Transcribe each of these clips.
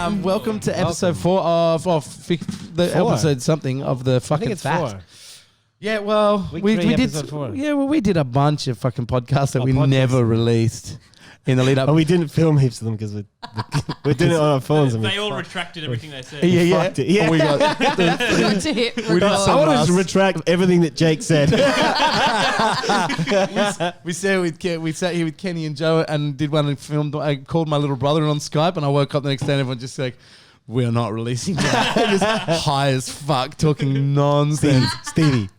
Welcome to episode 4 of the episode something of the fucking fat. 4. Yeah, well, we did. 4. Yeah, well, we did a bunch of fucking podcasts that we never released in the lead up. And we didn't film heaps of them because we're doing it on our phones. They all retracted everything they said. Yeah. Yeah. We got Got to hit record. I want to retract everything that Jake said. we sat here with Kenny and Joe and did one and filmed. I called my little brother on Skype and I woke up the next day and everyone just like, we are not releasing that. Just high as fuck, talking nonsense.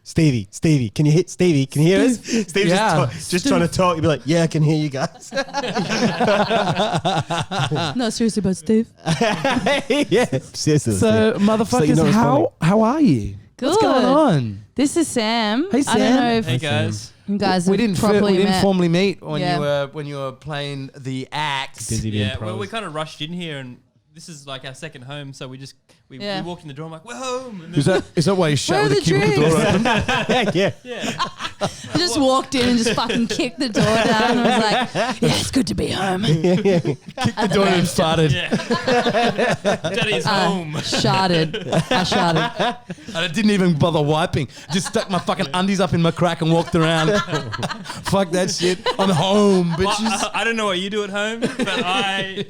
Stevie, can you hit Stevie? Can you hear us? Steve's just trying to talk. You'd be like, yeah, I can hear you guys. No, seriously, but Steve. Yeah, seriously. So, motherfuckers, how are you? Good. What's going on? This is Sam. Hey, Sam. I don't know if Hey guys. you guys We have didn't properly met. formally meet when Yeah. you were playing the axe. Busy being Yeah, well, pros. we kind of rushed in here, and this is like our second home, so we Yeah. walked in the door. I'm like, we're home. And then Is that why you shut Where with are the key with the door open? yeah. yeah, I just walked in and just fucking kicked the door down and was like, yeah, it's good to be home. Kicked the door and farted. yeah. Daddy's home. Sharted. I sharted. And I didn't even bother wiping. Just stuck my fucking undies up in my crack and walked around. Fuck that shit. I'm home, Well, bitches. I don't know what you do at home, but I'm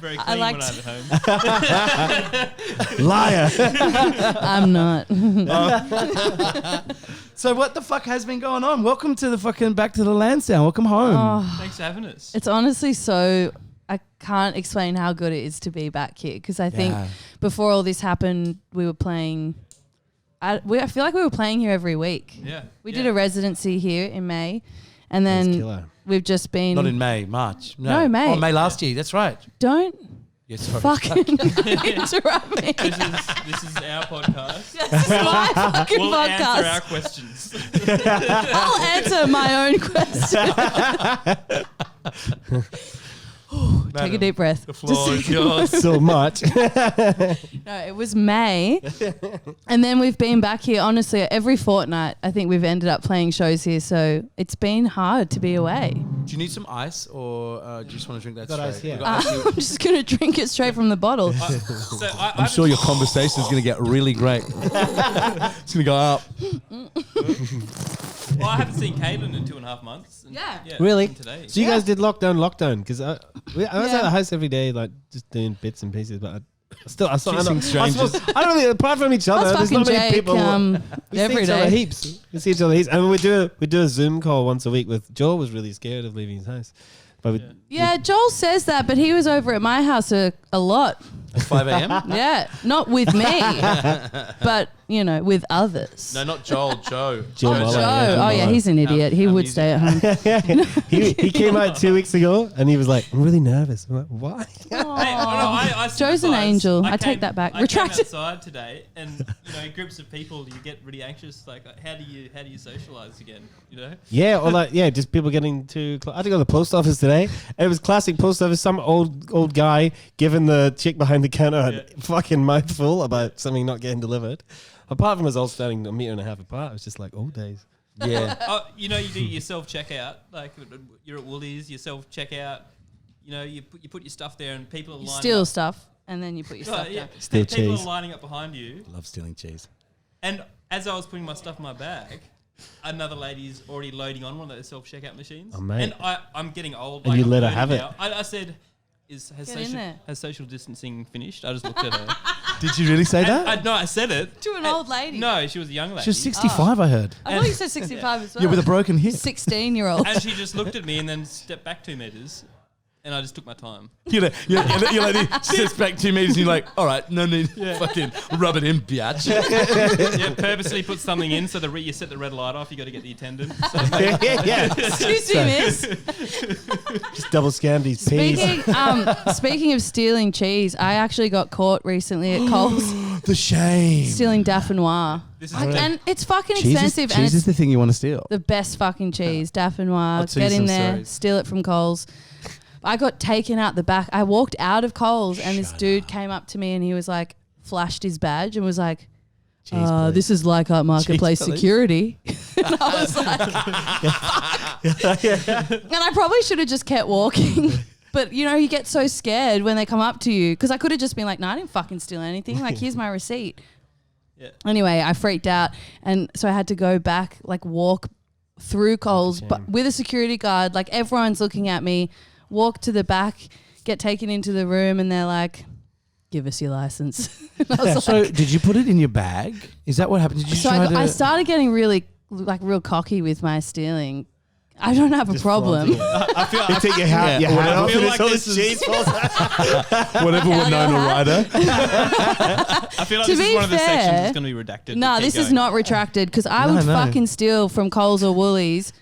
very clean when I'm at home. Liar. I'm not. So what the fuck has been going on? Welcome to the fucking back to the Lansdowne. Welcome home. Oh, Thanks for having us. it's honestly so, I can't explain how good it is to be back here because I think Yeah. before all this happened, we were playing, I feel like we were playing here every week. Yeah, We did a residency here in May and then killer. we've just been, Not in May, March. No, May. Oh, May last year. That's right. don't Yes, sorry. fucking interrupt me. This is our podcast. This is my fucking We'll answer podcast. our questions. I'll answer my own question. Take a deep breath. The floor is yours. So much. No, it was May. And then we've been back here, honestly, every fortnight. I think we've ended up playing shows here. So it's been hard to be away. Do you need some ice or do you just want to drink that Got straight? ice here. We got ice here. I'm just going to drink it straight from the bottle. I'm sure your conversation is going to get really great. It's going to go up. Well, I haven't seen Caitlin in 2.5 months. And Yeah. Really? Today. So you guys did lockdown because I was Yeah. at the house every day, like just doing bits and pieces, but I Kissing strangers. I don't think apart from each other, That's there's fucking not many Jake people. We see every each other day. heaps. We see each other heaps, and we do a Zoom call once a week. With Joel was really scared of leaving his house, but Yeah, Joel says that, but he was over at my house a lot. At 5 a.m.? Yeah, not with me, but, you know, with others. No, not Joel, Joe. Joe Oh, Muller, Joe. yeah, Joe Oh, yeah, Muller. he's an idiot. He would stay at home. he came out 2 weeks ago, and he was like, "I'm really nervous." I'm like, "Why?" Hey, I Joe's an sympathise. angel. I came- take that back. I Retract came it. outside today, and groups of people, you get really anxious. Like, how do you socialise again? You know? Yeah, or like just people getting too close. I had to go to the post office today. And it was classic post office. Some old guy giving the chick behind the counter a fucking mouthful about something not getting delivered. Apart from us all standing 1.5 meters apart, it was just like old days. Yeah. Oh, you do your self checkout. Like you're at Woolies, your self checkout. You put your stuff there, and people are You lining steal up. stuff, and then you put your Oh, stuff yeah. down. Steal People cheese. are lining up behind you, Love stealing cheese. and as I was putting my stuff in my bag, another lady's already loading on one of those self checkout machines. Oh, mate. And I'm getting old. And you I'm let her 30 have it. now. I said, has social distancing finished? I just looked at her. Did you really say that? No, I said it. To an old lady. No, she was a young lady. She was 65, I heard. I thought you said 65 as well. Yeah, with a broken hip. 16-year-old. And she just looked at me and then stepped back 2 meters, and I just took my time. You're like, she sits back 2 meters and you're like, all right, no need fucking rub it in, biatch. Yeah, purposely put something in so you set the red light off. You got to get the attendant. So yeah. Excuse me, miss. Just double scanned these peas. Speaking of stealing cheese, I actually got caught recently at Coles The shame. stealing Dauphinoise. this is And it's fucking Cheese expensive, and is it's the thing you want to steal. the best fucking cheese. I'll Dauphinoise. tell you Get in some there, stories. steal it from Coles. I got taken out the back. I walked out of Coles, and this dude came up to me, and he was like, flashed his badge, and was like, Cheese, this is like our marketplace police. security. And I was like, fuck. And I probably should have just kept walking. But, you know, you get so scared when they come up to you because I could have just been like, no, I didn't fucking steal anything. Like, here's my receipt. Yeah. Anyway, I freaked out. And so I had to go back, like walk through Coles but with a security guard. Like, everyone's looking at me, walk to the back, get taken into the room, and they're like, give us your license. And I was So like, did you put it in your bag? Is that what happened? Did you so try I to... started getting really, like, real cocky with my stealing. I don't have a problem. I feel You take your hat, Yeah, your hat whatever. off, I feel and like it's all this this is- cheese falls out. Whatever Hell Winona yeah. Ryder. I feel like To this is be one of the sections fair- that's going to be redacted. No, Keep this is going. not retracted because I No, would no. fucking steal from Coles or Woolies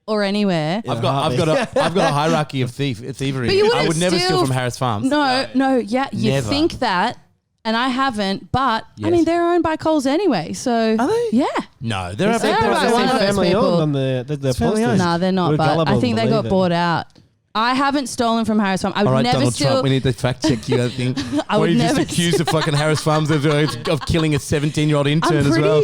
or anywhere. I've got a hierarchy of thievery. But you I wouldn't would never steal steal from Harris Farms. No, yeah, you Never. think that, and I haven't, but I Yes. mean they're owned by Coles anyway, so Are they? yeah. No, they're They're they're- about one of those family people. owned on the family posters. owned. Nah, they're not, We're but gullible I think to they got believe it. bought out. I haven't stolen from Harris Farm. I would All right, never Donald steal. Trump, we need to fact check you, I think. I Were would you just never accused of fucking Harris Farms of killing a 17-year-old intern as well?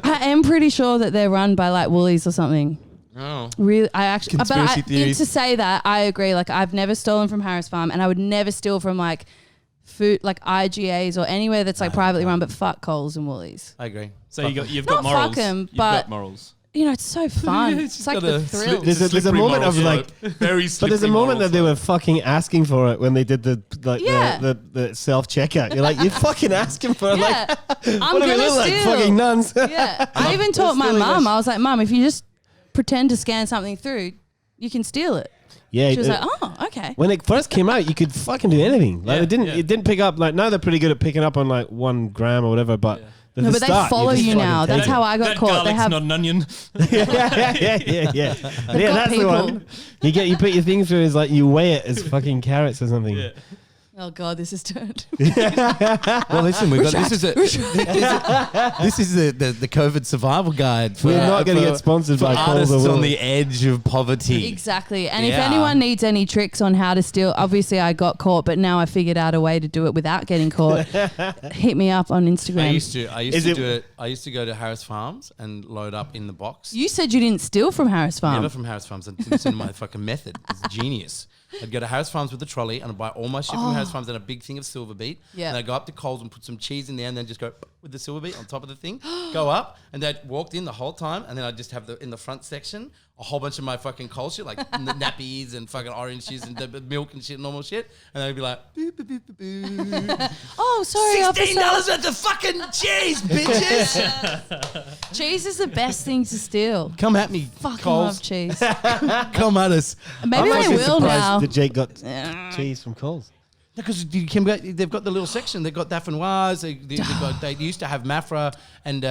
I am pretty sure that they're run by like Woolies or something. Oh. Really, I actually, Conspiracy but theories. to say that, I agree. Like, I've never stolen from Harris Farm, and I would never steal from like food, like IGAs or anywhere that's like privately run. But fuck Coles and Woolies. I agree. So you've Not got morals. fuck 'em, You've but- got morals. You know, it's so fun. It's like the thrill. There's a moment of like, very but there's a moment that they were fucking asking for it when they did the Yeah. the self checkout. You're like, you're fucking asking for it. Yeah, Like, I'm what do we gonna look like? steal. Fucking nuns. Yeah, I even taught my stealing mum. us. I was like, Mum, if you just pretend to scan something through, you can steal it. Yeah. She was like, oh, okay. when it first came out, you could fucking do anything. Like Yeah, it didn't pick up. Like now they're pretty good at picking up on like 1 gram or whatever. But at No, the but they start, follow just you fucking now. take That's it. how I got That caught. They garlic's have not an onion. yeah. Yeah, got that's the people. one. You put your thing through is like you weigh it as fucking carrots or something. Yeah. Oh God, this is turned. Well, listen, we got this is the COVID survival guide. For, We're not going to for- get sponsored for by Coles artists or on Woolies. the edge of poverty. Exactly. And Yeah. if anyone needs any tricks on how to steal, obviously I got caught, but now I figured out a way to do it without getting caught. Hit me up on Instagram. I used to Is it- do it. I used to go to Harris Farms and load up in the box. You said you didn't steal from Harris Farm. Never from Harris Farms. Listen to my fucking method. It's genius. I'd go to Harris Farms with the trolley and I'd buy all my shit from Harris Farms and a big thing of silver beet. Yeah. And I'd go up to Coles and put some cheese in there and then just go with the silver beet on top of the thing. Go up and they'd walked in the whole time and then I'd just have in the front section a whole bunch of my fucking Coles shit like the nappies and fucking oranges and the milk and shit, normal shit. And they'd be like, boo, boo, boo, boo, boo. Oh, sorry, officer. $16 worth of fucking cheese, bitches. Cheese is the best thing to steal. Come at me, Fucking Coles. love cheese. Come at us. Maybe I'm they actually will surprised now. that Jake got cheese from Coles. Because they've got the little section. They've got Dauphinoise. They used to have Mafra and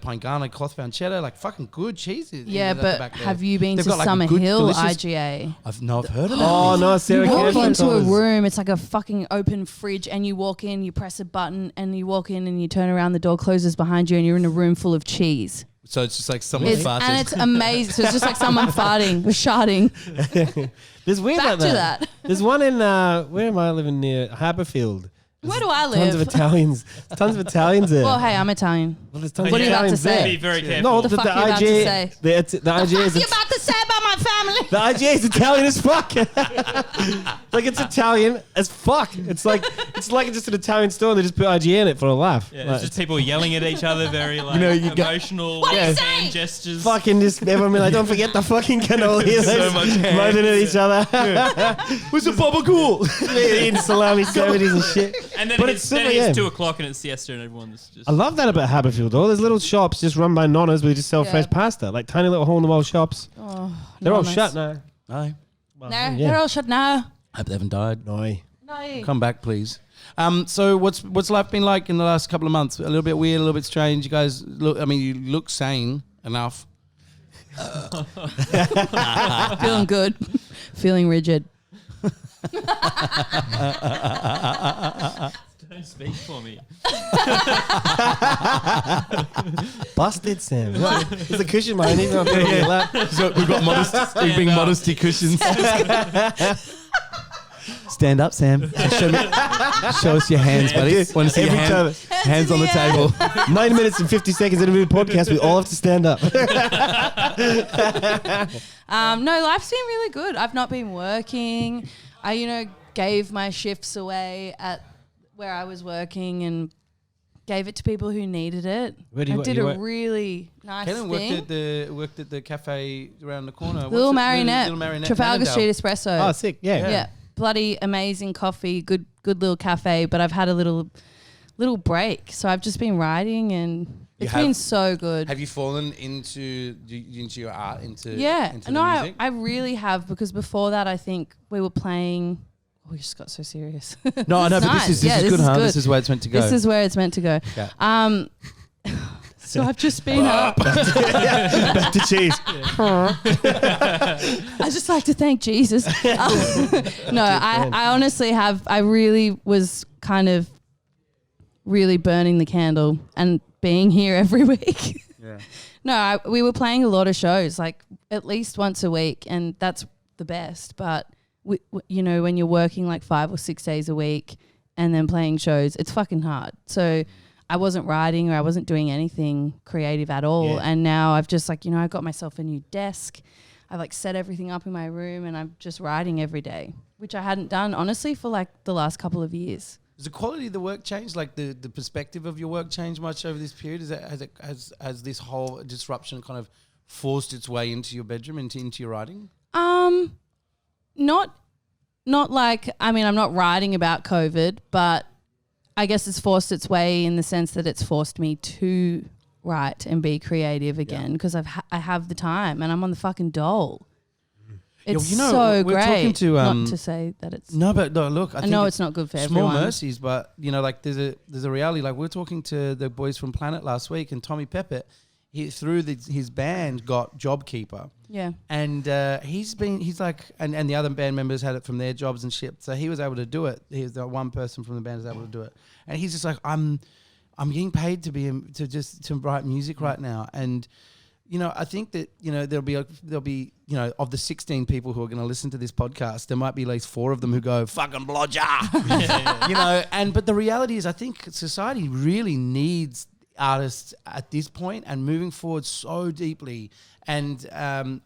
Pine Ghana cloth-bound cheddar, like fucking good cheeses. Yeah, at the but back there. have you been They've to got, like, a Summer good, Hill delicious- IGA? I've heard of that. Oh no, Sarah You walk Canfield into a told us. room, it's like a fucking open fridge, and you walk in, you press a button, and you walk in and you turn around, the door closes behind you, and you're in a room full of cheese. So it's just like someone farted. And it's amazing. So it's just like someone farting or sharding. There's weird Back like to that. that. There's one in where am I living near Haberfield? Where do I Tons of live? Italians. Tons of Italians there. Well, hey, I'm Italian. Well, there's tons What of are you about to Italians say? there. Be very careful. No, The the fuck you about to IGA, say? the IGA is What are you about to say about my family? the IGA is Italian as fuck. Like it's Italian as fuck. It's like just an Italian store and they just put IGA in it for a laugh. Yeah, Like, it's just people yelling at each other, very like you got- emotional What are you hand saying? gestures. fucking just everyone be like, don't forget the fucking cannoli. So Like, much ham. moaning at each other. Where's the Baba Cool? Eating salami sandwiches and shit. And then But it's, it's then super, it's yeah. 2 o'clock and it's siesta and everyone's just. I love that about Haberfield though. There's little shops just run by nonnas where they just sell Yeah. fresh pasta. Like tiny little hole in the wall shops. Oh, They're all nice. shut now. No. No, yeah. they're all shut now. Hope they haven't died. No. No. Come back, please. So what's life been like in the last couple of months? A little bit weird, a little bit strange. You guys look. I mean, you look sane enough. Feeling good. Feeling rigid. Don't speak for me. Busted Sam. There's a cushion behind you. So we've got big up. modesty cushions. Stand up, Sam. Show us your hands, buddy. Want to see your Every hands on the table. 9 minutes and 50 seconds into the podcast, we all have to stand up. No, life's been really good. I've not been working. I gave my shifts away at where I was working and gave it to people who needed it. Where do you I work? did You a work- really nice Caitlin thing. worked at the cafe around the corner. Little What's it? Marionette, Little Marionette, Trafalgar Annandale. Street Espresso. Oh, sick. Yeah. Yeah, bloody amazing coffee, good little cafe. But I've had a little break, so I've just been writing, and it's been so good. Have you fallen into your art, into no, the music? I really have, because before that I think we were playing. We just got so serious. No, It's but nice. this is good, huh? This is where it's meant to go. This is where it's meant to go. Yeah. So I've just been up. Back to cheese. I just like to thank Jesus. No, I honestly have. I really was kind of really burning the candle and being here every week. Yeah. No, we were playing a lot of shows, like at least once a week, and that's the best. But when you're working like 5 or 6 days a week and then playing shows, it's fucking hard. So I wasn't writing or I wasn't doing anything creative at all. Yeah. And now I've just I got myself a new desk. I set everything up in my room, and I'm just writing every day, which I hadn't done honestly for like the last couple of years. Has the quality of the work changed? Like the perspective of your work changed much over this period? Has this whole disruption kind of forced its way into your bedroom, into your writing? Not like, I'm not writing about COVID, but I guess it's forced its way in the sense that it's forced me to write and be creative again, because I have the time and I'm on the fucking dole. It's so we're great. talking to, not to say that it's. No, but no, look, I think know it's not good for small everyone. mercies, but like there's a reality. Like we're talking to the boys from Planet last week, and Tommy Peppett, through his band got JobKeeper. Yeah. And he's like, and the other band members had it from their jobs and shit. So he was able to do it. He's the one person from the band is able to do it. And he's just like, I'm getting paid to write music right now. And, I think that, there'll be, of the 16 people who are going to listen to this podcast, there might be at least 4 of them who go, fucking blodger. But the reality is I think society really needs artists at this point and moving forward so deeply, and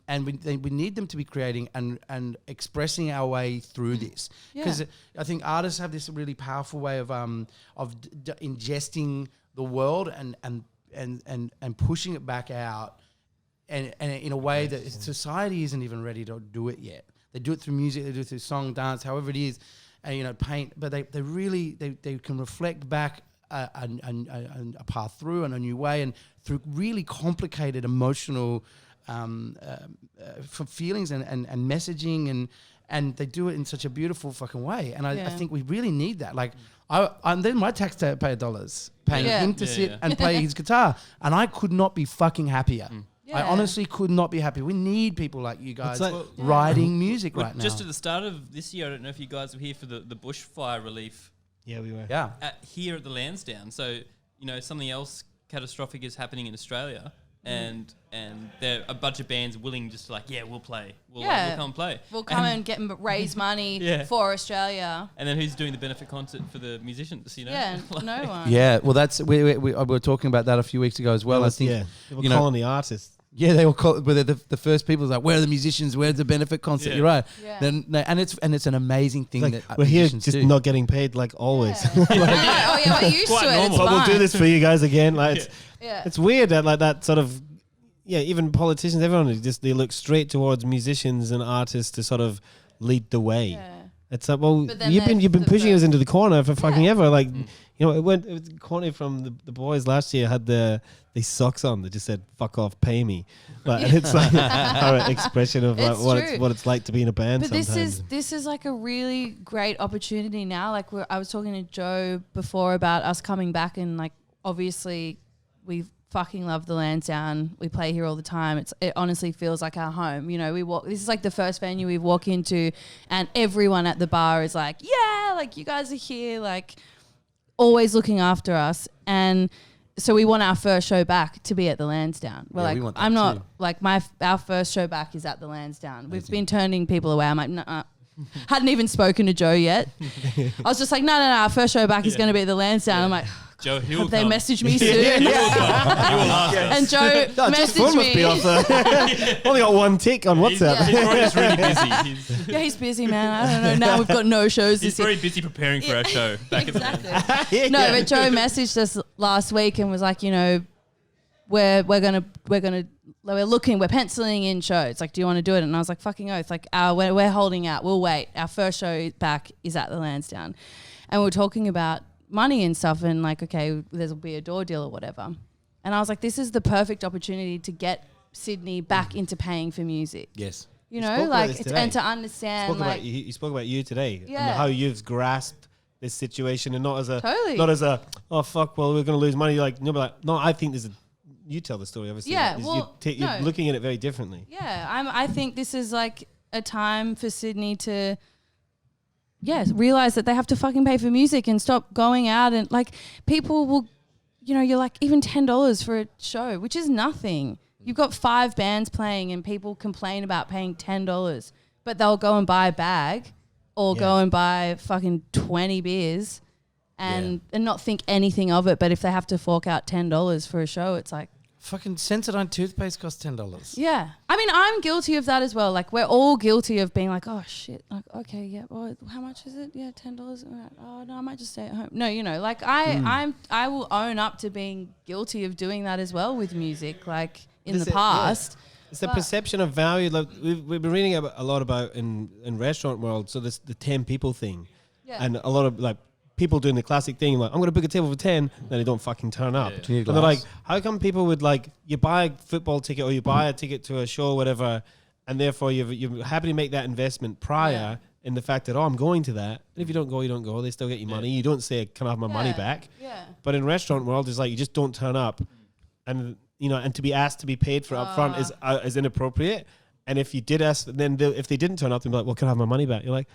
we need them to be creating and expressing our way through this, because I think artists have this really powerful way of ingesting the world and pushing it back out, and in a way that society isn't even ready to do it yet. They do it through music, they do it through song, dance, however it is, and paint, but they really can reflect back a path through and a new way, and through really complicated emotional feelings and messaging, and they do it in such a beautiful fucking way. And I think we really need that. Like then my taxpayer dollars paying him to sit and play his guitar, and I could not be fucking happier. I honestly could not be happy. We need people like you guys writing music right now. Just at the start of this year, I don't know if you guys were here for the bushfire relief. Yeah, we were. Yeah. Here at the LANSDOWNE. So, something else catastrophic is happening in Australia, and there are a bunch of bands willing just to we'll play. We'll come and play. We'll come and get raise money for Australia. And then who's doing the benefit concert for the musicians, Yeah, no one. Yeah, well, that's we were talking about that a few weeks ago as well. I think they were calling the artists. Yeah, they were called, but the first people was like, "Where are the musicians? Where's the benefit concert?" Yeah. You're right. Yeah. Then and it's an amazing thing that we're here musicians just do. not getting paid like always. Yeah. We're used Quite to it. normal. It's But we'll do fine. this for you guys again. Like Yeah. it's weird that that sort of even politicians, everyone they look straight towards musicians and artists to sort of lead the way. Yeah. It's like, well, But then you've been the pushing us into the corner for fucking ever. Like, Mm. it was Courtney from the boys last year had these socks on that just said "fuck off, pay me." Like, it's like our expression of It's true. what it's like to be in a band. But sometimes. this is like a really great opportunity now. Like I was talking to Joe before about us coming back, and like obviously we fucking love the LANSDOWNE. We play here all the time. It honestly feels like our home. We walk. This is like the first venue we walk into, and everyone at the bar is like, "Yeah, like you guys are here," like always looking after us. And so we want our first show back to be at the LANSDOWNE. We're we want that I'm not too. like our first show back is at the LANSDOWNE. We've been turning people away. I'm like, nah. Hadn't even spoken to Joe yet. I was just like, no, our first show back is going to be at the LANSDOWNE. I'm like, Joe, he'll Have they come. messaged me soon? He will ask us. And Joe Just phone messaged must be me. off there. Only got one tick on WhatsApp. He's probably just really busy. Yeah, he's busy, man. I don't know. Now we've got no shows He's this year. very busy preparing for our show back in the day. Exactly. No, but Joe messaged us last week and was like, you know, we're penciling in shows. Like, do you want to do it? And I was like, fucking oath. Like, we're holding out. We'll wait. Our first show back is at the LANSDOWNE, and we're talking about money and stuff. And like, okay, there'll be a door deal or whatever. And I was like, this is the perfect opportunity to get Sydney back into paying for music. Yes. You spoke know, about like, this it's, today. and to understand, like, You spoke about you today and Yeah. how you've grasped this situation and not as a Totally. not as a oh fuck well we're going to lose money like no I think there's a you tell the story obviously Yeah, Is well, you're no. looking at it very differently. yeah, I think this is like a time for Sydney to, realize that they have to fucking pay for music and stop going out and like people will, you know, you're like even $10 for a show, which is nothing. You've got 5 bands playing and people complain about paying $10, but they'll go and buy a bag or go and buy fucking 20 beers and not think anything of it. But if they have to fork out $10 for a show, it's like, Fucking Sensodyne toothpaste costs $10. yeah. I mean, I'm guilty of that as well. Like, we're all guilty of being like, oh, shit. Like, okay, yeah, well, how much is it? Yeah, $10. All right. Oh, no, I might just stay at home. No, you know, like, I will own up to being guilty of doing that as well with music, like, in the past. It's the perception of value. Like we've been reading a lot about in restaurant world. So this the 10 people thing, and a lot of like people doing the classic thing like I'm going to book a table for 10, then they don't fucking turn up. Yeah. And they're like, how come people would like you buy a football ticket or you buy a ticket to a show or whatever, and therefore you're happy to make that investment prior in the fact that I'm going to that. And if you don't go, you don't go. They still get you money. You don't say, can I have my money back? Yeah. But in restaurant world, it's like you just don't turn up, and you know, and to be asked to be paid for upfront is inappropriate. And if you did ask, then if they didn't turn up, they'd be like, "Well, can I have my money back?" You're like,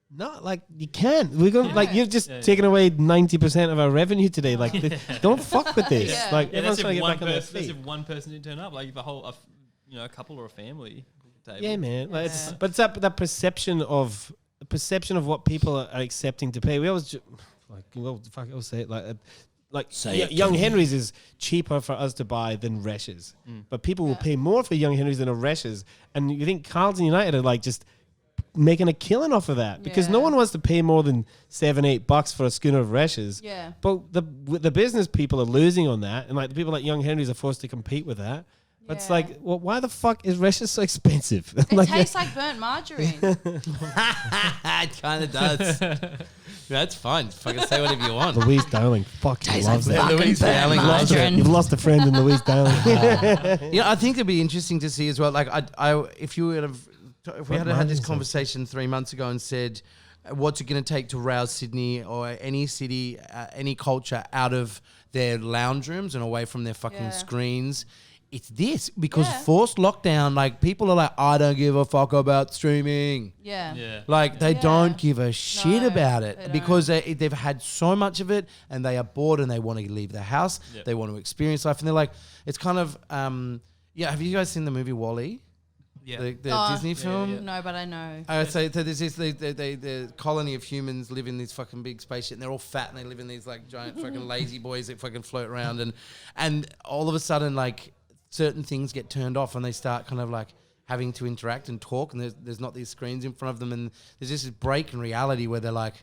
"No, like you can't. We're going like you've just taken away 90% of our revenue today. Like, don't fuck with this. Yeah. Like, Yeah, everyone's that's trying to if, get back on their that's feet. if one person didn't turn up. Like if a couple or a family table. Yeah, man. Like, but it's that perception of what people are accepting to pay. We always I'll say it like Young Henry's is cheaper for us to buy than Reshes, but people will pay more for Young Henry's than a Reshes. And you think Carlton United are like just making a killing off of that because no one wants to pay more than $7-8 for a schooner of Reshes. Yeah, but the business people are losing on that, and like the people like Young Henry's are forced to compete with that. But it's like, well, why the fuck is Reshes so expensive? It tastes like burnt margarine. It kind of does. That's fine. Fucking say whatever you want. Louise Dowling fucking loves that. Louise Dowling loves it. You've lost a friend in Louise Dowling. I think it'd be interesting to see as well. Like, if we had had this conversation 3 months ago and said, what's it going to take to rouse Sydney or any city, any culture out of their lounge rooms and away from their fucking screens? It's this, because forced lockdown, like people are like, I don't give a fuck about streaming. Yeah. Like they don't give a shit about they it don't. because they've had so much of it and they are bored and they want to leave the house. They want to experience life. And they're like, it's kind of, have you guys seen the movie WALL-E? Yeah. The Disney film? No, but I know. So there's this, the colony of humans live in this fucking big spaceship and they're all fat and they live in these like giant fucking lazy boys that fucking float around and all of a sudden like certain things get turned off and they start kind of like having to interact and talk and there's not these screens in front of them and there's just this break in reality where they're like,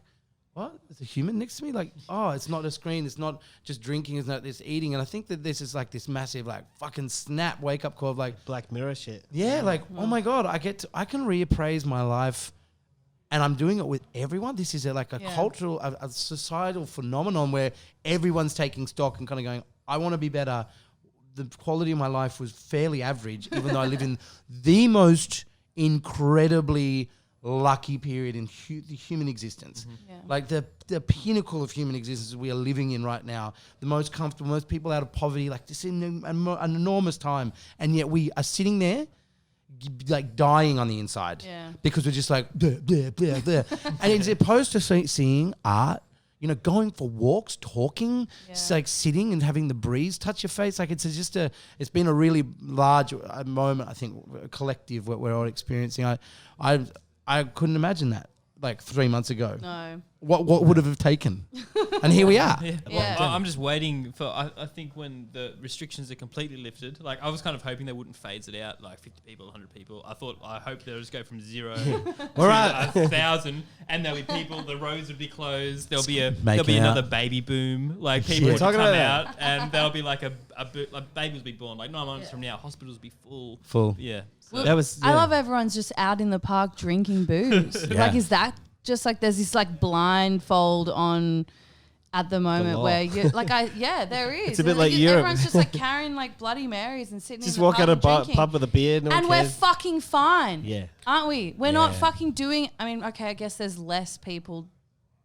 what? There's a human next to me? Like, oh, it's not a screen. It's not just drinking. It's not this eating. And I think that this is like this massive like fucking snap wake up call of like Black Mirror shit. Yeah, like, oh my God, I can reappraise my life and I'm doing it with everyone. This is a cultural, a societal phenomenon where everyone's taking stock and kind of going, I want to be better. The quality of my life was fairly average, even though I live in the most incredibly lucky period in the human existence. Like the pinnacle of human existence we are living in right now, the most comfortable, most people out of poverty, like this in an enormous time. And yet we are sitting there like dying on the inside because we're just like, bleh, bleh, bleh, bleh. And as opposed to seeing art, you know, going for walks, talking, just like sitting and having the breeze touch your face. Like it's been a really large moment, I think, collective what we're all experiencing. I couldn't imagine that. like 3 months ago? No. What would have taken? And here we are. Yeah. I'm just waiting for. I think when the restrictions are completely lifted, like I was kind of hoping they wouldn't phase it out, like 50 people, 100 people. I hope they'll just go from 0 to 1,000, and there'll be people. The roads would be closed. There'll be another baby boom. Like people would come out, and there'll be like like babies will be born. Like 9 months from now, hospitals will be full. Yeah. So I love everyone's just out in the park drinking booze. Like, is that just like there's this like blindfold on at the moment where you like there is. It's a bit like Europe. Everyone's just like carrying like Bloody Marys and sitting Just in the walk out of pub a pub with a beer. No one and cares. we're fucking fine. Yeah. Aren't we? We're not fucking doing. I mean, okay, I guess there's less people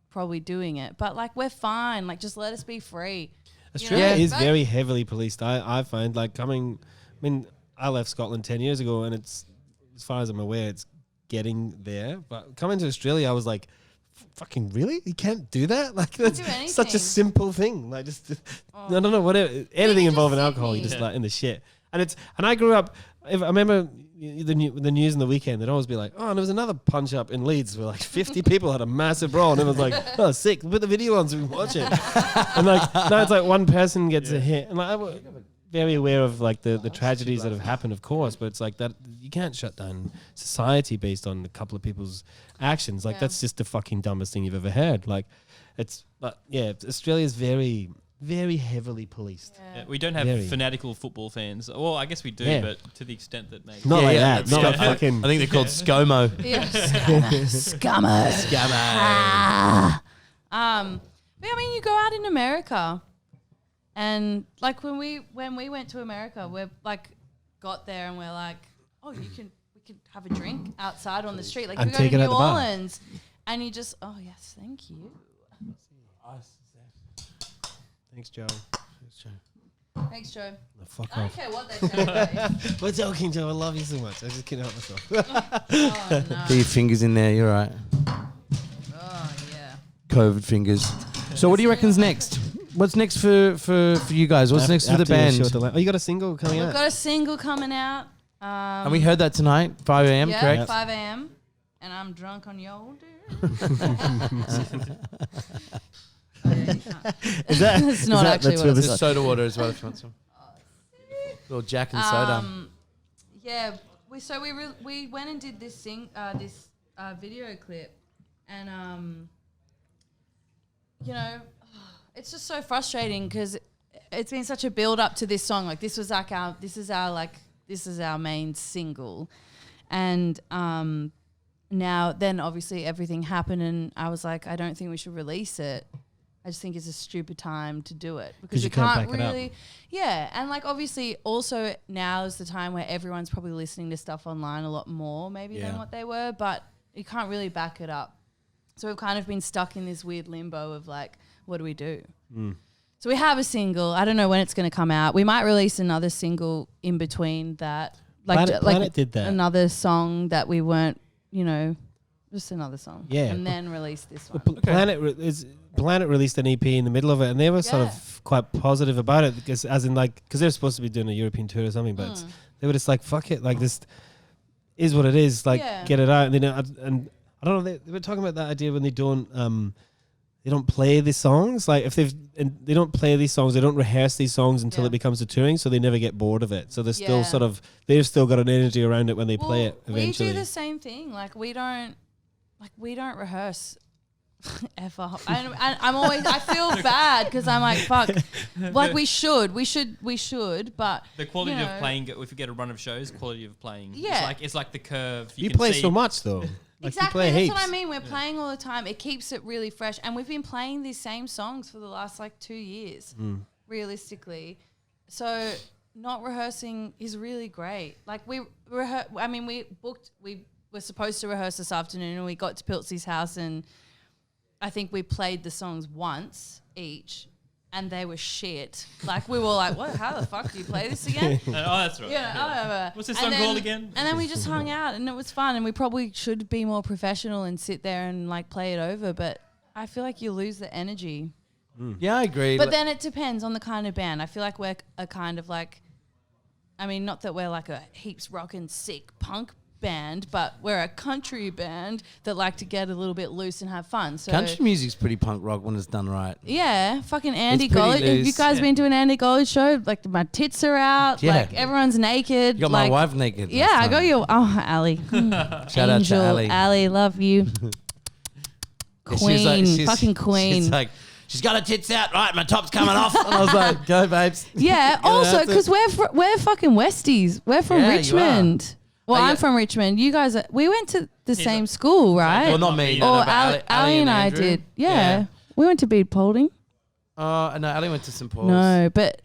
probably doing it, but like we're fine. Like just let us be free. Australia is very heavily policed. I find like I left Scotland 10 years ago, and it's, as far as I'm aware, it's getting there. But coming to Australia, I was like, fucking really? You can't do that? Like that's such a simple thing. Like just I don't know, whatever, anything involving alcohol, you just like in the shit. And I grew up. I remember the news in the weekend. They'd always be like, oh, and there was another punch up in Leeds where like 50 people had a massive brawl, and everyone's like, oh, sick. Put the video on so we can watch it. And like now it's like one person gets a hit, and like I'm very aware of like the tragedies that have happened, of course, but it's like that you can't shut down society based on a couple of people's actions. Like that's just the fucking dumbest thing you've ever heard. Like Australia's very, very heavily policed. Yeah, we don't have fanatical football fans. Well, I guess we do, but to the extent that maybe not like that. Not like fucking. I think they're called ScoMo. Yeah, scummer. But I mean, you go out in America, and like when we went to America, we're like got there and we're like, oh, we can have a drink outside on the street. Like we go to New Orleans, and you just, oh yes, thank you. Thanks, Joe. Thanks, Joe. No, fuck I don't off. care what they say. We're joking, Joe. I love you so much. I just can't help myself. Oh no. Get your fingers in there. You're right. Oh yeah. COVID fingers. So what do you reckon's next? What's next for you guys? What's next for the band? Oh, you got a single coming out? We've got a single coming out. And we heard that tonight, 5 a.m., yeah, correct? 5 a.m. And I'm drunk on your Is that? It's not actually what There's soda water as well if you want some. Little Jack and soda. Yeah, we went and did this video clip, and you know, it's just so frustrating because it's been such a build up to this song. Like this is our main single, and now then obviously everything happened, and I was like, I don't think we should release it. I just think it's a stupid time to do it because you can't back really, it up. yeah. And like obviously also now is the time where everyone's probably listening to stuff online a lot more maybe than what they were, but you can't really back it up. So we've kind of been stuck in this weird limbo of like, what do we do? So we have a single. I don't know when it's going to come out. We might release another single in between that, like Planet did that. Another song that we weren't, you know, just another song. Yeah. And then release this one. Planet released an EP in the middle of it, and they were sort of quite positive about it because, because they're supposed to be doing a European tour or something, but they were just like, "Fuck it, like this is what it is, like get it out." And I don't know, they were talking about that idea when they don't play the songs, like if they don't play these songs, they don't rehearse these songs until it becomes a touring, so they never get bored of it. So they're still they've still got an energy around it when they play it eventually. We do the same thing. Like we don't rehearse ever. And I'm always, I feel bad because I'm like, fuck, like we should, but the quality of playing, if we get a run of shows, quality of playing, it's like the curve. You play so much though. Exactly, that's what I mean. We're playing all the time. It keeps it really fresh, and we've been playing these same songs for the last like 2 years, realistically. So not rehearsing is really great. Like we were supposed to rehearse this afternoon, and we got to Piltsy's house, and I think we played the songs once each, and they were shit. Like we were like, "What? How the fuck do you play this again?" Oh, that's right. Yeah. What's this song called again? And then we just hung out, and it was fun. And we probably should be more professional and sit there and like play it over. But I feel like you lose the energy. Yeah, I agree. But then it depends on the kind of band. I feel like we're a kind of like, I mean, not that we're like a heaps rockin' sick punk band, but we're a country band that like to get a little bit loose and have fun. So Country music's pretty punk rock when it's done right. yeah, fucking Andy pretty Gold. Have you loose. guys been to an Andy Gold show? Like my tits are out. Yeah. Like everyone's naked. You got like, my wife naked. Yeah, I got your Ali. Shout out to Ali. Ali, love you. Queen, fucking queen. She's like, she's got her tits out, right? My top's coming off. And I was like, go, babes. Yeah. Also, because we're fucking Westies. We're from Yeah, you Richmond. Well, Oh, yeah. I'm from Richmond. You guys, we went to the same school, right? Well, not me. Or no, but Ali and I Andrew. did. Yeah. We went to Bede Paulding. No, Ali went to St. Paul's. No, but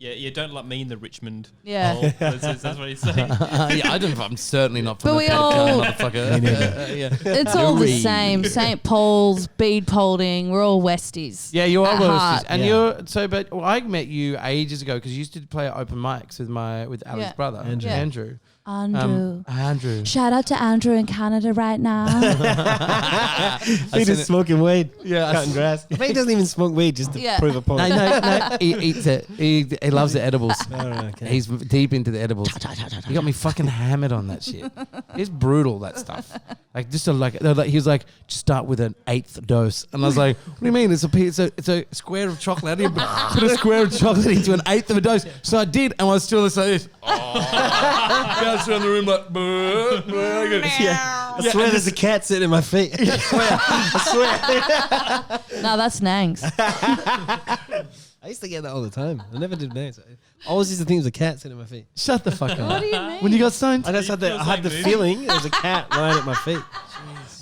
Yeah, don't like me in the Richmond. Yeah. hole. That's what he's saying. Yeah, I'm certainly not from But the we Petticoat, all- motherfucker. Yeah. it's all the Yuri. same. St. Paul's, Bede Paulding. We're all Westies. Yeah, you are At Westies. heart. And Yeah. you're so. But I met you ages ago because you used to play at open mics with Ali's Yeah. brother Andrew. Yeah. Andrew. Andrew. Shout out to Andrew in Canada right now. He just smoking weed, Yeah, cutting grass. I think he doesn't even smoke weed just to Yeah. prove a point. No. He eats it. He loves the edibles. All right, okay. He's deep into the edibles. He got me fucking hammered on that shit. It's brutal, that stuff. Like just he was like, just start with an 8th dose, and I was like, what do you mean? It's a square of chocolate. How do you put a square of chocolate into an 1/8 of a dose? So I did, and I was still like this. Bounce around the room like, Yeah. I swear there's a cat sitting in my feet. I swear. No, that's Nangs. I used to get that all the time. I never did names. I always used to think it was a cat sitting at my feet. Shut the fuck up. What do you mean? When you got stoned? I just had the, I had the feeling there was a cat lying at my feet.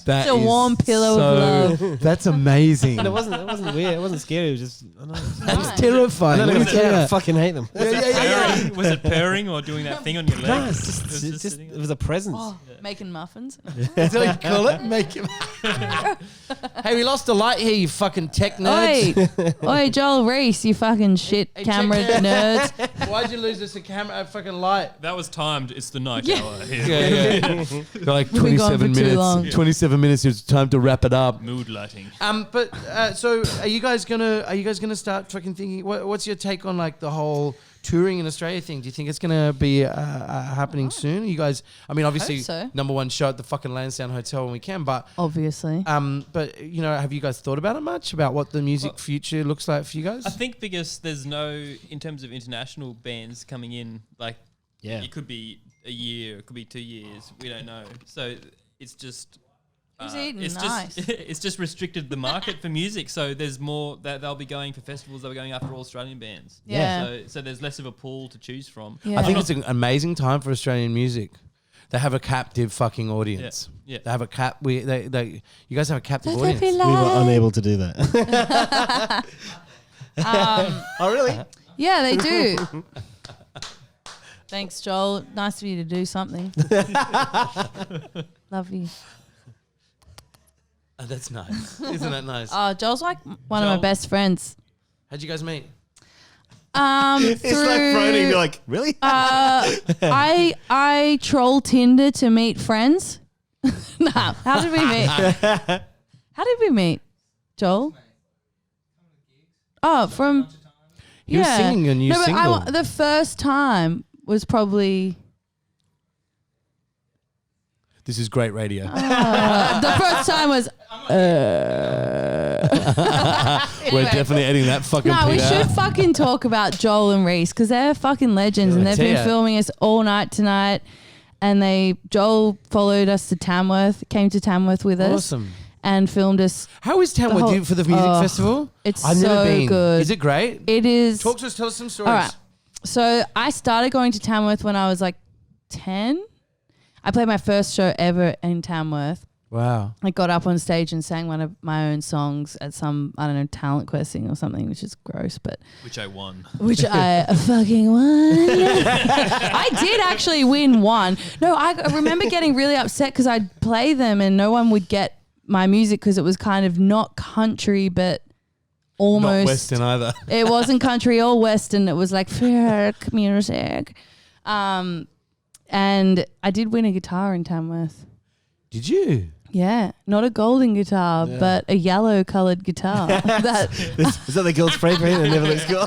That It's a is warm pillow of love. That's amazing. And it wasn't weird. It wasn't scary. It was just, I don't know. That's Nice. terrifying. I Let don't me even tell care. I you. fucking hate them. Purring? Was it purring or doing that thing on your leg? No, it's just, It was it's just sitting it was a presence. Oh, making muffins. That's what you call it. Make him. Hey, we lost a light here, you fucking tech nerds. Oi, oi, Joel Reese, you fucking shit Hey, camera check that. nerds. Why'd you lose us a camera, a fucking light? That was timed. It's the night Yeah. hour here. Yeah. Got like We've been going 27 for too minutes. long. 27 minutes. It's time to wrap it up. Mood lighting. But so are you guys gonna start fucking thinking? What's your take on like the whole touring in Australia thing? Do you think it's gonna be happening soon? You guys, I mean, obviously, so. number one show at the fucking Lansdowne Hotel when we can, but Obviously. but you know, have you guys thought about it much about what the music future looks like for you guys? I think because there's no, in terms of international bands coming in, like, Yeah. it could be a year, it could be 2 years. We don't know. So it's just. Who's eating? It's Nice. just it's just restricted the market for music. So there's more that they'll be going for festivals. They'll be going after all Australian bands. Yeah. So there's less of a pool to choose from. Yeah. I think it's an amazing time for Australian music. They have a captive fucking audience. Yeah. They have a you guys have a captive Let there audience. be We were light. unable to do that. Oh, really? Yeah, they do. Thanks, Joel. Nice of you to do something. Love you. Oh, that's nice. Isn't that nice? Oh, Joel's like one of my Joel- best friends. How'd you guys meet? It's like Friday. You're like, really? I troll Tinder to meet friends. Nah, how did we meet? How did we meet, Joel? Oh, from He was singing a new but single. the first time was probably This is great radio. the first time was. We're definitely editing that fucking No, we Peter. should fucking talk about Joel and Reese because they're fucking legends and they've tell been ya. filming us all night tonight. And Joel followed us to Tamworth, came to Tamworth with us, Awesome. and filmed us. How is Tamworth whole- for the music Oh, festival? It's I've never so been. good. Is it great? It is. Talk to us. Tell us some stories. All right. So I started going to Tamworth when I was like 10. I played my first show ever in Tamworth. Wow. I got up on stage and sang one of my own songs at some, I don't know, talent quest thing or something, which is gross, but Which I won. which I fucking won. I did actually win one. No, I remember getting really upset because I'd play them and no one would get my music because it was kind of not country, but almost. Not Western either. It wasn't country or Western. It was like folk music. And I did win a guitar in Tamworth. Did you? Yeah, not a golden guitar, but a yellow coloured guitar. Is that the girl spray paint and never looks cool?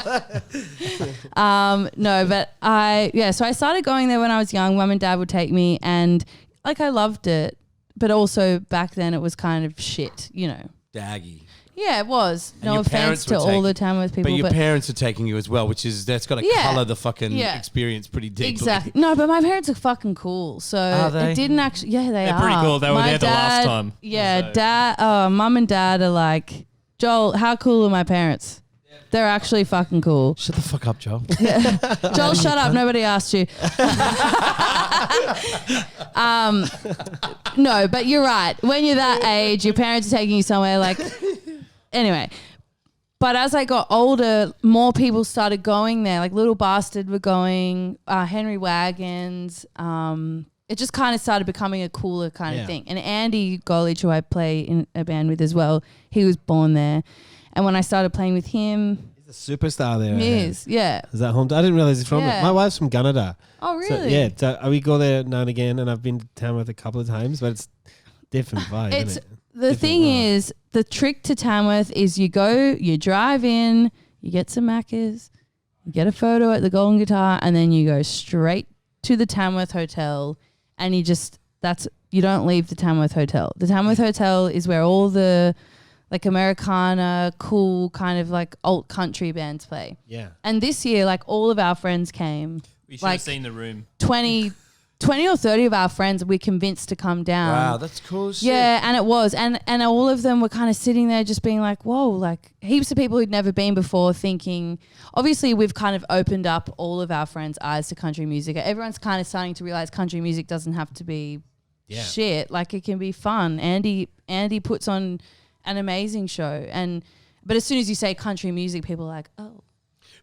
No, but so I started going there when I was young. Mum and Dad would take me, and like I loved it, but also back then it was kind of shit, you know. Daggy. Yeah, it was. And no your offense parents to were all the taking- Tamworth people, But your parents are taking you as well, which is that's got to Yeah. colour the fucking Yeah. experience pretty deeply. exactly. No, but my parents are fucking cool, so Are they? it didn't actually. Yeah, they They're are. pretty cool. They were My there the last time. Yeah, So- Mum and Dad are like, Joel, how cool are my parents? They're actually fucking cool. Shut the fuck up, Joel. Joel, shut up. Nobody asked you. No, but you're right. When you're that age, your parents are taking you somewhere like. Anyway. But as I got older, more people started going there. Like Little Bastard were going, Henry Wagons. It just kind of started becoming a cooler kind of thing. And Andy Golich, who I play in a band with as well, he was born there. And when I started playing with him, He's a superstar there. he is, yeah. Is that home? I didn't realize he's from. Yeah. My wife's from Gunnedah. Oh, really? So, yeah, so we go there now and again, and I've been to Tamworth a couple of times, but it's different vibe. It's isn't it? the Different thing world. is, the trick to Tamworth is you go, you drive in, you get some Maccas, you get a photo at the Golden Guitar, and then you go straight to the Tamworth Hotel, and you don't leave the Tamworth Hotel. The Tamworth Hotel is where all the like Americana, cool kind of like alt country bands play. Yeah. And this year, like all of our friends came, We should like have seen the room. 20 or 30 of our friends we convinced to come down. Wow, that's cool as shit. Yeah, and it was. And all of them were kind of sitting there just being like, whoa, like heaps of people who'd never been before thinking, obviously we've kind of opened up all of our friends' eyes to country music. Everyone's kind of starting to realize country music doesn't have to be shit. Like it can be fun. Andy puts on an amazing show. But as soon as you say country music, people are like, oh.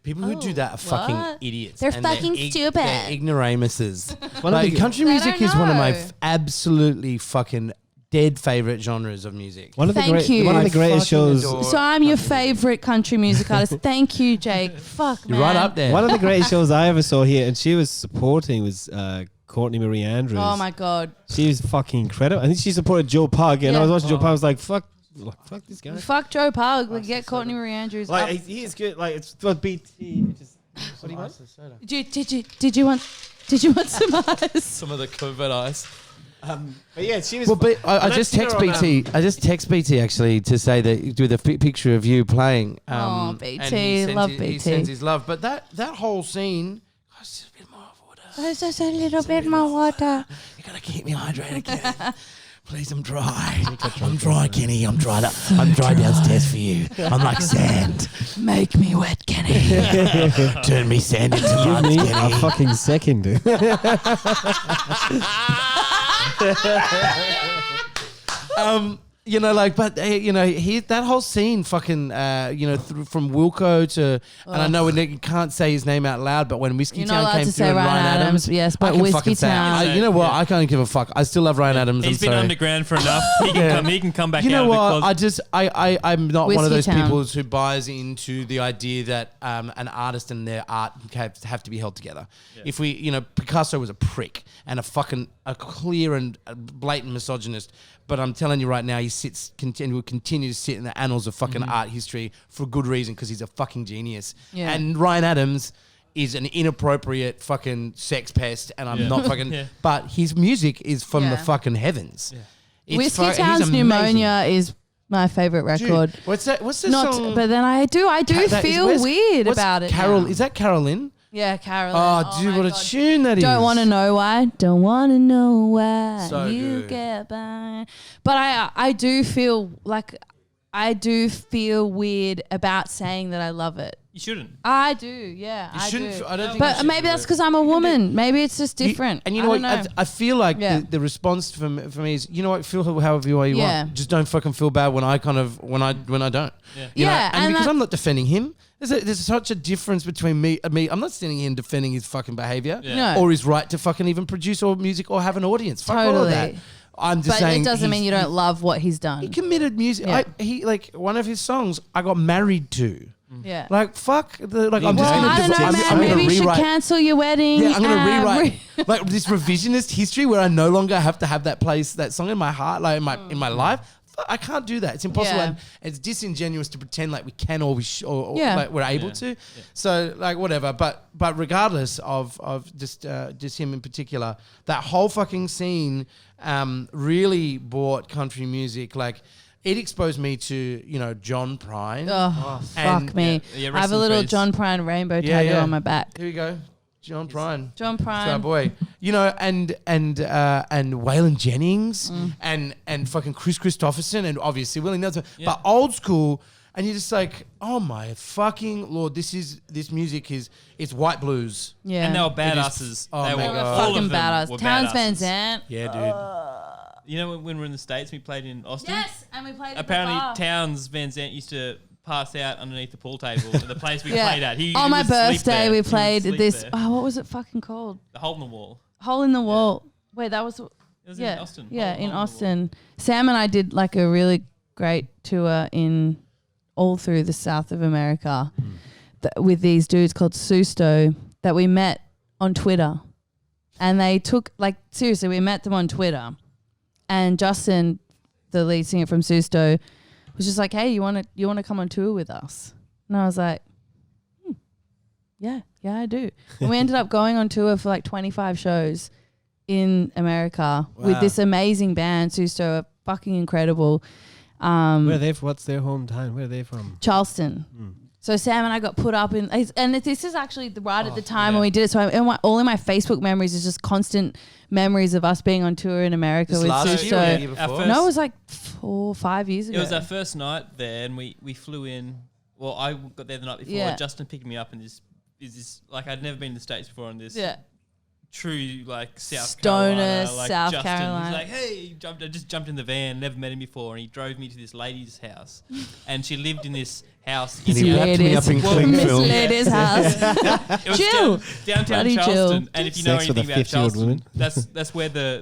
People who do that are fucking idiots. They're and fucking stupid. They're ignoramuses. one of the- Country They music don't is one of my know. absolutely fucking dead favorite genres of music. One of the Thank you. one of the I greatest fucking shows. adore- So I'm your favorite country music artist. Thank you, Jake. Fuck, You're man. right up there. One of the greatest shows I ever saw here, and she was supporting was Courtney Marie Andrews. Oh my God. She was fucking incredible. I think she supported Joe Pug, and I was watching Joe Pug. I was like, fuck this guy. Fuck Joe Pug. Like, get Courtney Marie Andrews. Like up. he is good. Like it's for BT. What do you want? Did you want some ice? Some of the covert ice. But yeah, she was. Well, but I I've just seen her text on, BT. I just text BT actually to say that with a picture of you playing. Oh, and BT, he sends love He BT. sends his love. But that whole scene. Oh, it's just a bit more water. There's just a little bit more water. You gotta keep me hydrated, Ken. Please, I'm dry. I'm dry, Kenny. I'm dry. I'm dry downstairs for you. I'm like sand. Make me wet, Kenny. Turn me sand into Give mud, me a Kenny. fucking second, dude. You know, like, but you know, that whole scene, fucking, you know, from Wilco to, and I know you can't say his name out loud, but when Whiskey You're not Town allowed came to through say and Ryan Adams, yes, but I can Whiskey fucking say it. Town. You know what? Yeah. I can't give a fuck. I still love Ryan Adams. He's I'm been sorry. underground for enough. He can come back You know out what? because I'm not one of Whiskey those Town. people who buys into the idea that an artist and their art have to be held together. If we, you know, Picasso was a prick and a clear and blatant misogynist. But I'm telling you right now, he will continue to sit in the annals of fucking art history for a good reason because he's a fucking genius. Yeah. And Ryan Adams is an inappropriate fucking sex pest, and I'm not fucking. Yeah. But his music is from the Yeah. fucking heavens. It's Whiskey he's Town's amazing. Pneumonia is my favorite record. Dude, what's that? What's the Not, song? but then I do Where's- feel weird what's about it. Carol, now. is that Carolyn? Yeah, Carolyn. Oh, dude, my what a God. tune that is! Don't want to know why. Don't want to know why So you good. get by. But I do feel weird about saying that I love it. you shouldn't. I do, yeah. You I shouldn't. do. I don't think. you But should maybe do that's it. because I'm a woman. Maybe it's just different. And you I know don't what? I feel like Yeah. the response for me is, you know what? Feel however you Yeah. want. Just don't fucking feel bad when I don't. Yeah. You know? Yeah, And and because that- I'm not defending him. There's such a difference between me. I'm not sitting here and defending his fucking behavior Yeah. No. or his right to fucking even produce or music or have an audience. Fuck all of Totally. that. I'm just But saying. it doesn't mean you don't love what he's done. He committed music. Yeah. He like one of his songs I got married to. Yeah. Like fuck, I'm just Well, gonna. I don't know, I'm man. gonna Maybe you should rewrite. cancel your wedding. Yeah, I'm gonna rewrite like this revisionist history where I no longer have to have that song in my heart, like in my life. I can't do that. It's impossible, Yeah. and it's disingenuous to pretend like we can or or Yeah. like we're able to. So like whatever. But regardless of just him in particular, that whole fucking scene really brought country music like. It exposed me to, John Prine. Oh, And- fuck me. Yeah, I rest have a in little peace. John Prine rainbow Yeah, tattoo yeah. on my back. Here we go. John Prine. John It's our Prine. boy. And Waylon Jennings and fucking Chris Christopherson and obviously Willie Nelson. Yeah. But old school, and you're just like, oh my fucking Lord, this music it's white blues. Yeah. And they were It is- badasses. oh They my were God. all fucking of them badass. were Towns Van badasses. Zandt. Yeah, dude. You know when we were in the States, we played in Austin. Yes, and we played Apparently, at the bar. Towns Van Zandt used to pass out underneath the pool table at the place we played at. On my would sleep birthday, there. we He would played sleep this. there. Oh, what was it fucking called? The hole in the wall. Hole in the Wall. Wait, that was. It was Yeah, in Austin. yeah, Hole in the Wall. Austin. Sam and I did like a really great tour in all through the south of America with these dudes called Susto that we met on Twitter, and they took seriously, we met them on Twitter, and Justin, the lead singer from Susto, was just like, "Hey, you want to come on tour with us?" And I was like, "Yeah, I do." And we ended up going on tour for like 25 shows in America with this amazing band. Susto are fucking incredible. Where are they? What's their hometown? Where are they from? Charleston. So Sam and I got put up in, and this is actually right at the time when we did it. So all in my Facebook memories is just constant memories of us being on tour in America This with last year or the Susto. year Our before? first- No, it was like 4 or 5 years ago. It was our first night there, and we flew in. Well, I got there the night before. Yeah. Justin picked me up, and this like I'd never been to the States before on this. Yeah. True, like South Stoner, Carolina, like South Justin. Carolina. He's like, hey, I just jumped in the van, never met him before, and he drove me to this lady's house, and she lived in this house. And he wrapped me up in cling Miss film. Lady's house. It was Chill. downtown Bloody Charleston, chill. and if you know Sex with anything a about 50-year-old Charleston, woman.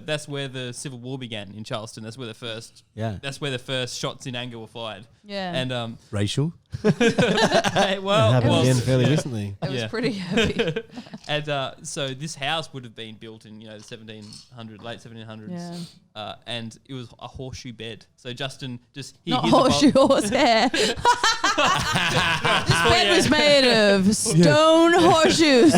that's where the Civil War began in Charleston. That's where the first Yeah. that's where the first shots in anger were fired. Yeah. And Racial. hey, well, Happened well, again fairly yeah. recently. It was Yeah. pretty heavy. And so this house would have been built in the late 1700s, and it was a horseshoe bed. So Justin just Not horseshoe, horsehair. This bed was made of stone horseshoes.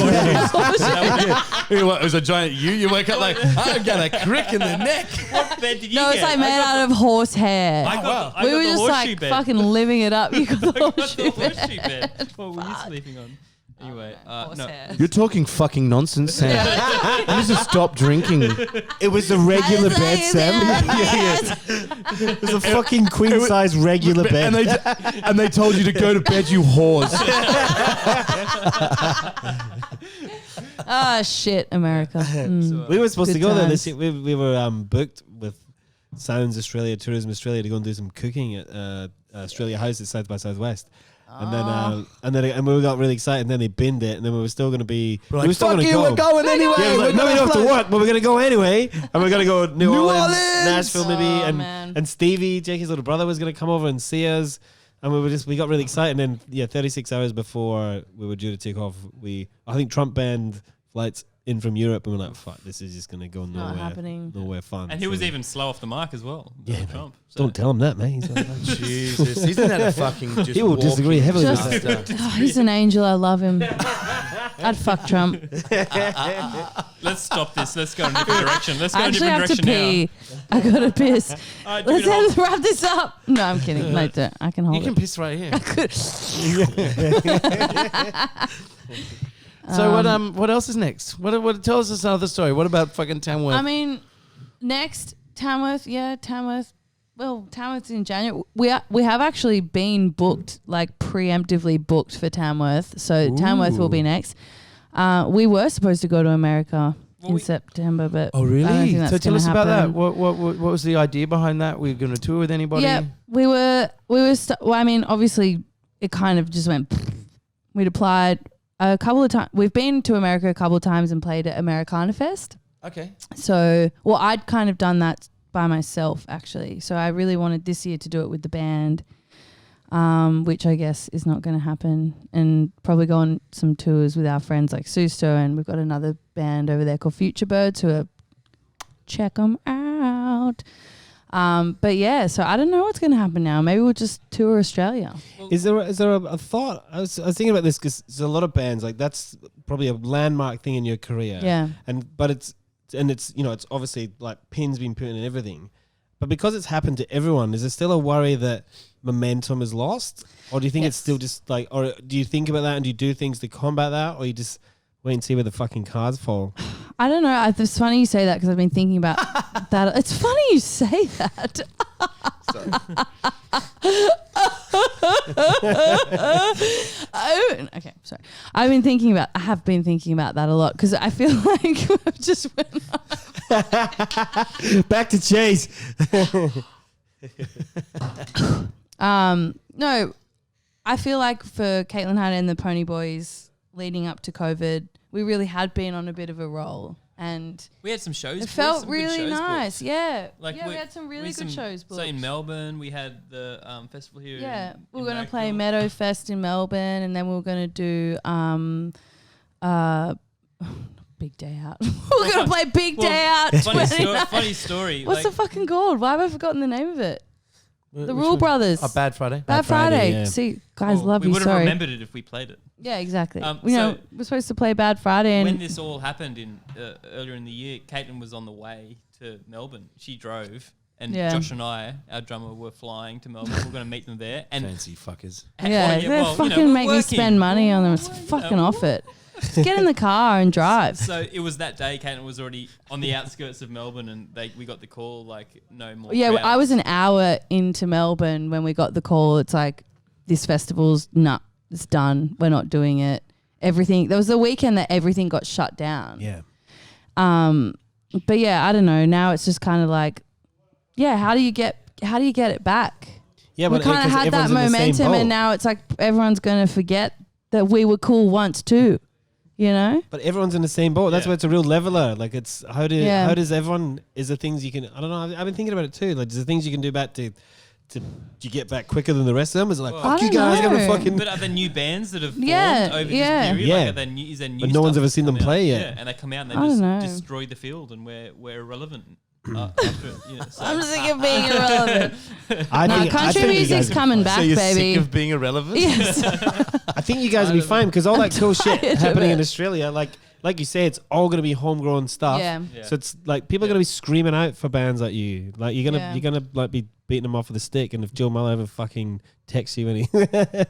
It was a giant U. You wake up like, I got a crick in the neck. What bed did you No, get? it's like made out of horsehair. I got We the were just horseshoe like bed. fucking living it up. You got the I got the horseshoe bed. horseshoe bed. What were you sleeping on? Anyway, no. Horsehair. You're talking fucking nonsense, Sam. You need to stop drinking. It was a regular That's bed, how you Sam. do it. It was a fucking queen size regular bed. And they told you to go to bed, you whores. Ah, shit, America. Mm. We were supposed Good to go there times. this year. We were booked with Sounds Australia, Tourism Australia to go and do some cooking at Australia House at South by Southwest. And then we got really excited, and then they binned it, and then we were still going to be. We're we were like, still fuck going to you, go. we're going anyway. Yeah, it was like, We're no, we gonna don't have to fly." work, but we're going to go anyway. And we're going to go New Orleans, Nashville maybe, Oh, man. and Stevie, Jakey's little brother, was going to come over and see us. And we got really excited. And then 36 hours before we were due to take off, I think Trump banned flights in from Europe, and we're like, fuck, this is just going to go Not happening. nowhere fun. And he was So- even slow off the mark as well. Yeah, Donald man. Trump. So Don't tell him that, man. He's like, Jesus, isn't that a fucking just He will disagree heavily with Just- that. Oh, he's an angel. I love him. I'd fuck Trump. let's stop this. Let's go in a different direction. Let's go I in a actually different have to direction pee. I gotta piss. now. All right, give Let's it a hold. wrap this up. No, I'm kidding. No, don't. I can hold You can it. piss right here. So what else is next? What tell us another story. What about fucking Tamworth? I mean, next Tamworth, Tamworth. Well, Tamworth's in January. We have actually been booked, like preemptively booked for Tamworth. So Tamworth will be next. We were supposed to go to America in September, but oh I don't really? think that's So tell gonna us about that. happen. What was the idea behind that? Were you going to tour with anybody? Yeah, we were. Well, I mean, obviously, it kind of just went. We'd applied a couple of times. We've been to America a couple of times and played at Americana Fest. Okay. So, well, I'd kind of done that by myself actually. So I really wanted this year to do it with the band. which I guess is not going to happen. And probably go on some tours with our friends like Susto, and we've got another band over there called Future Birds who are check them out. But yeah, so I don't know what's going to happen now. Maybe we'll just tour Australia. Is there a thought? I was thinking about this because there's a lot of bands like that's probably a landmark thing in your career. Yeah. But it's it's obviously like pins being put in everything. But because it's happened to everyone, is there still a worry that momentum is lost? Or do you think it's still just like, or do you think about that and do you do things to combat that? Or you just wait and see where the fucking cards fall? I don't know. It's funny you say that because I've been thinking about that. It's funny you say that. Okay, sorry. I have been thinking about that a lot because I feel like I've just went Back to Chase. No, I feel like for Caitlin Harnett and the Pony Boys leading up to COVID, we really had been on a bit of a roll. And we had some shows. It felt some really shows nice. booked. Yeah. Like we had some really good shows booked. So in Melbourne, we had the festival here. Yeah. We were in going to play Macville. Meadow Fest in Melbourne, and then we were going to do Big Day Out. We were going to play Big Day Out. Funny story. What's the fucking called? Why have I forgotten the name of it? The Which Rule one? Brothers. Oh, Bad Friday. Bad Friday. Yeah. See, guys, love we you. would have Sorry. remembered it if we played it. Yeah, exactly. So we're supposed to play Bad Friday. When And this all happened in earlier in the year, Caitlin was on the way to Melbourne. She drove, and Yeah. Josh and I, our drummer, were flying to Melbourne. We're going to meet them there. And Fancy fuckers. yeah, they well, fucking we're make me working. spend money on them. It's fucking off it. Just get in the car and drive. So it was that day. Caitlin was already on the outskirts of Melbourne, and we got the call like no more. Yeah, crowds. I was an hour into Melbourne when we got the call. It's like, this festival's it's done. We're not doing it. Everything. There was the weekend that everything got shut down. Yeah. But yeah, I don't know. Now it's just kind of like, yeah, how do you get it back? Yeah, We but kind of had that everyone's in the same momentum, boat. and now it's like everyone's going to forget that we were cool once too. You know? But everyone's in the same boat. That's Yeah. why it's a real leveler. Like it's how Yeah. does everyone? Is there things you can? I don't know. I've been thinking about it too. Like, is there things you can do back to you get back quicker than the rest of them? Is it like Well, fuck I you don't guys, know. gonna fucking? But are there new bands that have formed Yeah, over yeah. this period? Yeah. Like, is there new But no one's stuff ever seen that's them come out? play yet. Yeah, and they come out and they I don't just know. destroy the field, and we're irrelevant. After, so. I'm sick of being irrelevant. I No, think country you music's guys- coming back, So you're baby. sick of being irrelevant? Yes. I think you guys will be fine because all that cool shit tired of happening in it. Australia, like you say, it's all gonna be homegrown stuff. Yeah. Yeah. So it's like people are gonna be screaming out for bands like you. Like you're Yeah. gonna like be beating them off with a stick. And if Joe Muller ever fucking texts you and he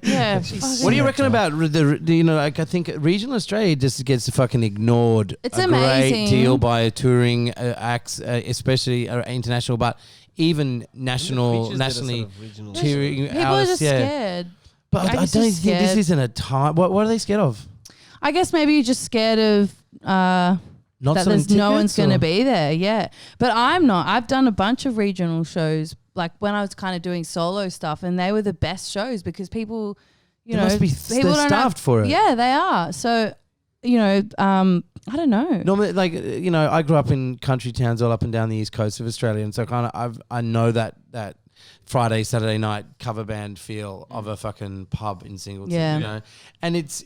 Yeah. She's fucking- What do you reckon about I think regional Australia just gets fucking ignored. It's a amazing. great deal by touring acts, especially international, but even nationally touring People are hours, just scared. But I I guess don't they're think this scared. isn't a time. What are they scared of? I guess maybe you're just scared of Not that selling there's no one's tickets, going to or- be there. Yeah. But I'm not. I've done a bunch of regional shows, like when I was kind of doing solo stuff, and they were the best shows because people, They must be people they're don't starved for it. Yeah, they are. So, I don't know. Normally, I grew up in country towns all up and down the east coast of Australia, and so I know that Friday, Saturday night cover band feel of a fucking pub in Singleton. Yeah. You know? And it's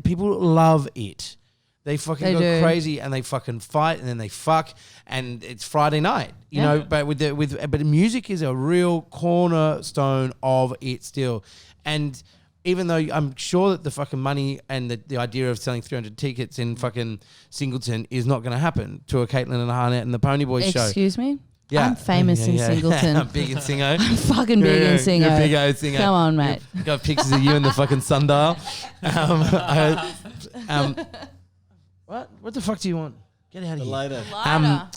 people love it. They fucking They go do. crazy and they fucking fight and then they fuck and it's Friday night. You Yeah. know, but music is a real cornerstone of it still. And even though I'm sure that the fucking money and the idea of selling 300 tickets in fucking Singleton is not going to happen to a Caitlin and a Harnett and the Pony Boys show. Excuse me? Yeah. I'm famous in Singleton. I'm big in Singo. I'm fucking big in Singo. You're a big old Singo. Come on, mate. Got pictures of you in the fucking sundial. What the fuck do you want? Get out of here. later. Lighter.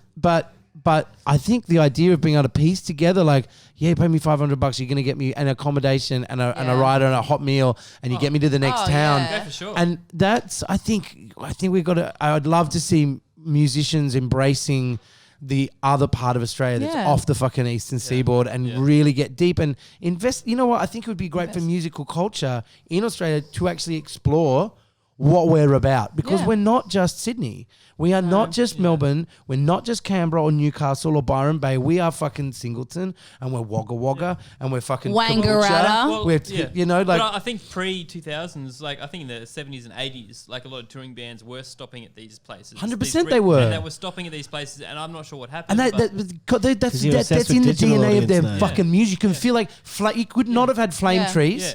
But I think the idea of being able to piece together, like, yeah, pay me $500, you're gonna get me an accommodation and a Yeah. rider and a hot meal, and you get me to the next Oh, town. yeah. Yeah, for sure. And that's I think we've got to. I'd love to see musicians embracing the other part of Australia that's Yeah. off the fucking eastern seaboard and really get deep and invest. You know what? I think it would be great for musical culture in Australia to actually explore what we're about, because Yeah. we're not just Sydney. We are not just Melbourne. We're not just Canberra or Newcastle or Byron Bay. We are fucking Singleton, and we're Wagga Wagga, and we're fucking Wangaratta. Well, We're yeah. you know, like But I think pre-2000s, like I think in the 70s and 80s, like a lot of touring bands were stopping at these places. 100% they were. And they were stopping at these places, and I'm not sure what happened. and that's you're obsessed in the with digital DNA of their audience now. fucking music. You can feel like you could not have had Flame Yeah. Trees. Yeah.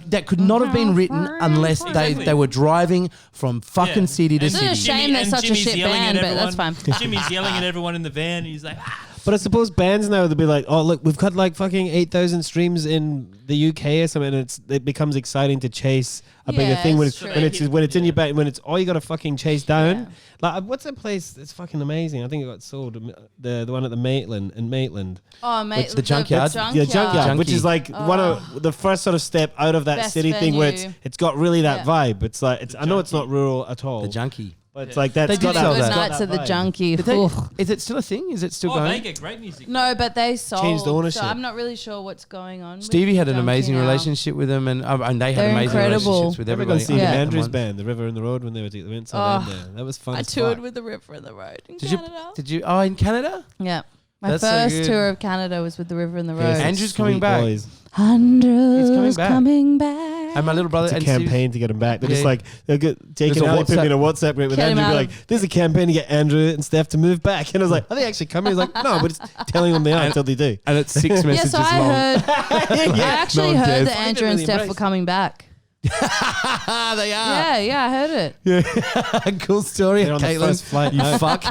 That could not have been written unless Exactly. they were driving from fucking Yeah. city to And It's a city. shame they're such a Jimmy's shit yelling at band, but that's everyone. fine. Jimmy's yelling at everyone in the van, and he's like, But I suppose bands now, they'll be like, oh, look, we've got like fucking 8,000 streams in the UK or something, and it becomes exciting to chase a bigger Yeah, thing when it's it's, true. when it's in your back, when it's all you got to fucking chase down. Yeah. Like, what's that place that's fucking amazing? I think it got sold. The one at the Maitland, in Maitland. Oh, mate. the Junkyard? Yeah, Junkyard, which Junkie. is like one of the first sort of step out of that Best city thing where venue. it's got really that Yeah. vibe. It's like, I know it's not rural at all. The Junkie. But it's like that's They got did that. sell Good that. it's got nights that at the vibe. Junkie. Did they- Oof. is it still a thing? Is it still oh, going? they get great music. No, but they sold. Changed ownership. So I'm not really sure what's going on. with Stevie had the an Junkie amazing now. relationship with them, and they had They're amazing incredible. relationships with Ever everybody. gone see Yeah. the Andrews band, The River and the Road, when they went to Oh. there? That was fun. I as toured fuck. with the River and the Road in Did you? Canada. Did you? Oh, in Canada. Yeah. My That's so first good. tour of Canada was with the River and the Yes, Road. Andrew's sweet coming back. boys. Andrew's back. coming back. And my little brother It's a and Steve- campaign to get him back. They're just Yeah. like, they'll get taking There's a out, put me in a WhatsApp group with Get him Andrew, be out like, of- there's a campaign to get Andrew and Steph to move back. And I was like, are they actually coming? He's like, no, but it's telling them they are until they do. and it's 6 Yeah, messages so I long. heard. I actually no one heard cares. that Andrew and really Steph were embraced coming back. They Yeah, I heard it. cool story, They're on the Caitlin. first flight You out. fuck.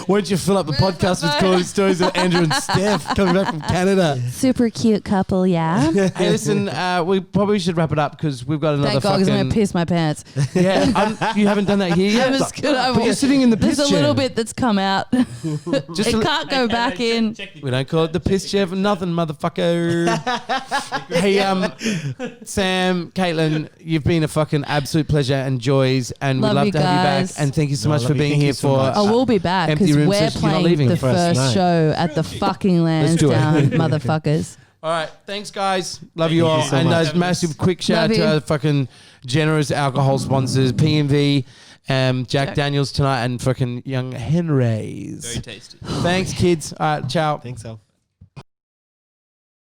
Why don't you fill up the podcast with cool stories of Andrew and Steph coming back from Canada? Super cute couple, yeah. Hey, listen, we probably should wrap it up because we've got another Thank God, because I'm fucking. going to piss my pants. Yeah, you haven't done that here yet. I'm just gonna- But you're sitting in the piss There's a chair. little bit that's come out. Just It a- can't go back in. We don't call it the piss chair for nothing, motherfucker. Hey, Sam, Caitlin, you've been a fucking absolute pleasure and joys, and Love we'd love you to have you guys. back. And thank you so No, much love for you. being Thank here you so for. much. I will be back empty because room we're says you're not playing leaving. the First first night. show at the fucking Let's do it. LANSDOWNE, motherfuckers. All right, thanks, guys. Love you all. so And much. those massive quick shout out Love to you. our fucking generous alcohol sponsors, P&V, Jack Daniels tonight, and fucking Young Henrys. Very tasty. Thanks, kids. All right, ciao. I think so.